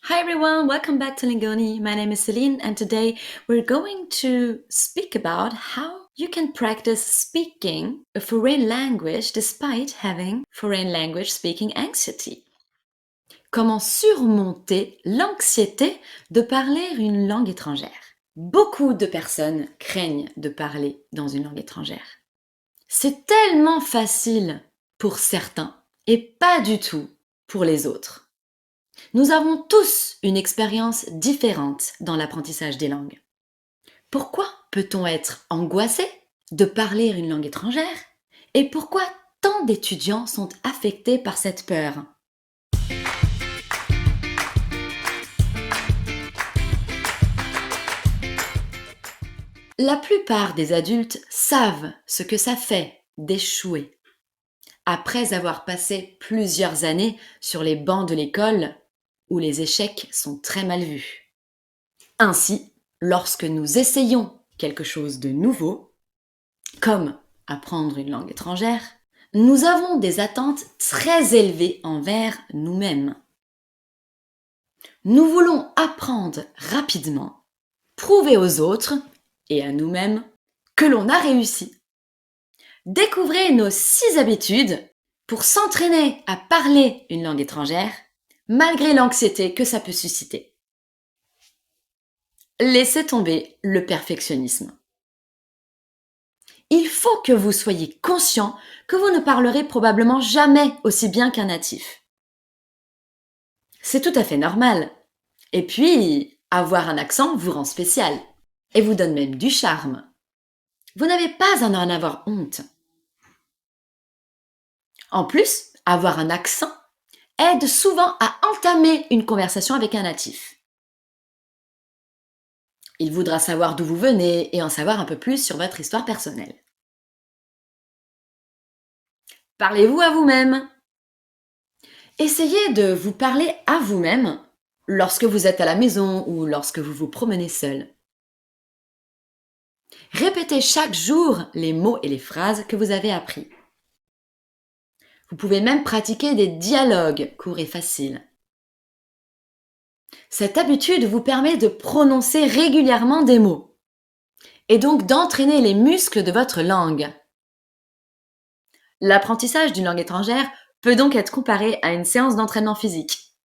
Hi everyone, welcome back to Lingoni. My name is Celine and today we're going to speak about how you can practice speaking a foreign language despite having foreign language speaking anxiety. Comment surmonter l'anxiété de parler une langue étrangère? Beaucoup de personnes craignent de parler dans une langue étrangère. C'est tellement facile pour certains et pas du tout pour les autres. Nous avons tous une expérience différente dans l'apprentissage des langues. Pourquoi peut-on être angoissé de parler une langue étrangère? Et pourquoi tant d'étudiants sont affectés par cette peur? La plupart des adultes savent ce que ça fait d'échouer. Après avoir passé plusieurs années sur les bancs de l'école où les échecs sont très mal vus. Ainsi, lorsque nous essayons quelque chose de nouveau, comme apprendre une langue étrangère, nous avons des attentes très élevées envers nous-mêmes. Nous voulons apprendre rapidement, prouver aux autres et à nous-mêmes que l'on a réussi. Découvrez nos 6 habitudes pour s'entraîner à parler une langue étrangère, malgré l'anxiété que ça peut susciter. Laissez tomber le perfectionnisme. Il faut que vous soyez conscient que vous ne parlerez probablement jamais aussi bien qu'un natif. C'est tout à fait normal. Et puis, avoir un accent vous rend spécial et vous donne même du charme. Vous n'avez pas à en avoir honte. En plus, avoir un accent aide souvent à entamer une conversation avec un natif. Il voudra savoir d'où vous venez et en savoir un peu plus sur votre histoire personnelle. Parlez-vous à vous-même. Essayez de vous parler à vous-même lorsque vous êtes à la maison ou lorsque vous vous promenez seul. Répétez chaque jour les mots et les phrases que vous avez appris. Vous pouvez même pratiquer des dialogues courts et faciles. Cette habitude vous permet de prononcer régulièrement des mots et donc d'entraîner les muscles de votre langue. L'apprentissage d'une langue étrangère peut donc être comparé à une séance d'entraînement physique.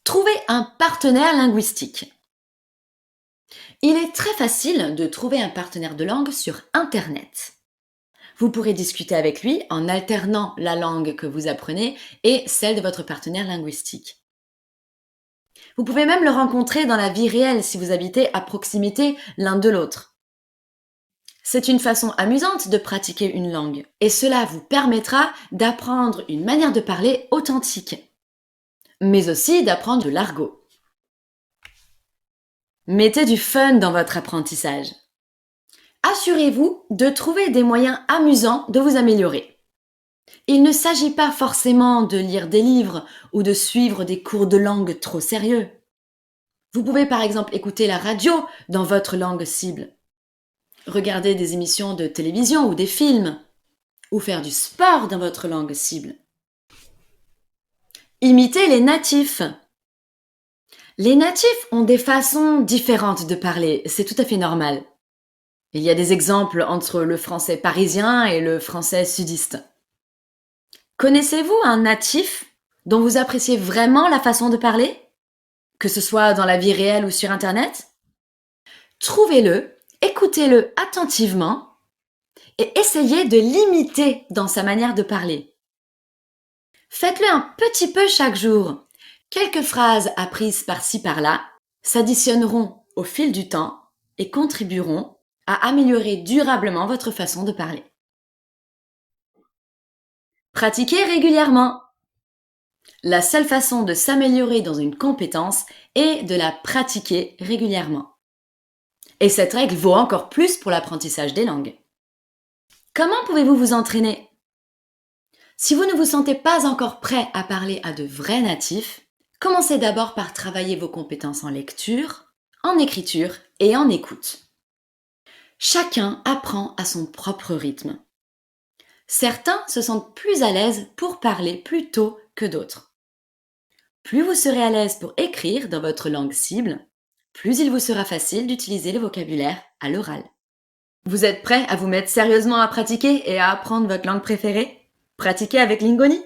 Trouvez un partenaire linguistique. Il est très facile de trouver un partenaire de langue sur Internet. Vous pourrez discuter avec lui en alternant la langue que vous apprenez et celle de votre partenaire linguistique. Vous pouvez même le rencontrer dans la vie réelle si vous habitez à proximité l'un de l'autre. C'est une façon amusante de pratiquer une langue et cela vous permettra d'apprendre une manière de parler authentique, mais aussi d'apprendre de l'argot. Mettez du fun dans votre apprentissage. Assurez-vous de trouver des moyens amusants de vous améliorer. Il ne s'agit pas forcément de lire des livres ou de suivre des cours de langue trop sérieux. Vous pouvez par exemple écouter la radio dans votre langue cible, regarder des émissions de télévision ou des films, ou faire du sport dans votre langue cible. Imitez les natifs. Les natifs ont des façons différentes de parler, c'est tout à fait normal. Il y a des exemples entre le français parisien et le français sudiste. Connaissez-vous un natif dont vous appréciez vraiment la façon de parler? Que ce soit dans la vie réelle ou sur Internet? Trouvez-le, écoutez-le attentivement et essayez de l'imiter dans sa manière de parler. Faites-le un petit peu chaque jour. Quelques phrases apprises par-ci par-là s'additionneront au fil du temps et contribueront à améliorer durablement votre façon de parler. Pratiquez régulièrement. La seule façon de s'améliorer dans une compétence est de la pratiquer régulièrement. Et cette règle vaut encore plus pour l'apprentissage des langues. Comment pouvez-vous vous entraîner? Si vous ne vous sentez pas encore prêt à parler à de vrais natifs, commencez d'abord par travailler vos compétences en lecture, en écriture et en écoute. Chacun apprend à son propre rythme. Certains se sentent plus à l'aise pour parler plus tôt que d'autres. Plus vous serez à l'aise pour écrire dans votre langue cible, plus il vous sera facile d'utiliser le vocabulaire à l'oral. Vous êtes prêts à vous mettre sérieusement à pratiquer et à apprendre votre langue préférée? Pratiquez avec Lingoni!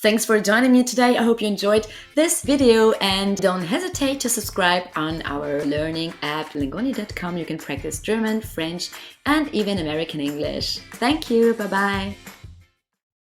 Thanks for joining me today. I hope you enjoyed this video and don't hesitate to subscribe on our learning app lingoni.com. You can practice German, French, and even American English. Thank you. Bye bye.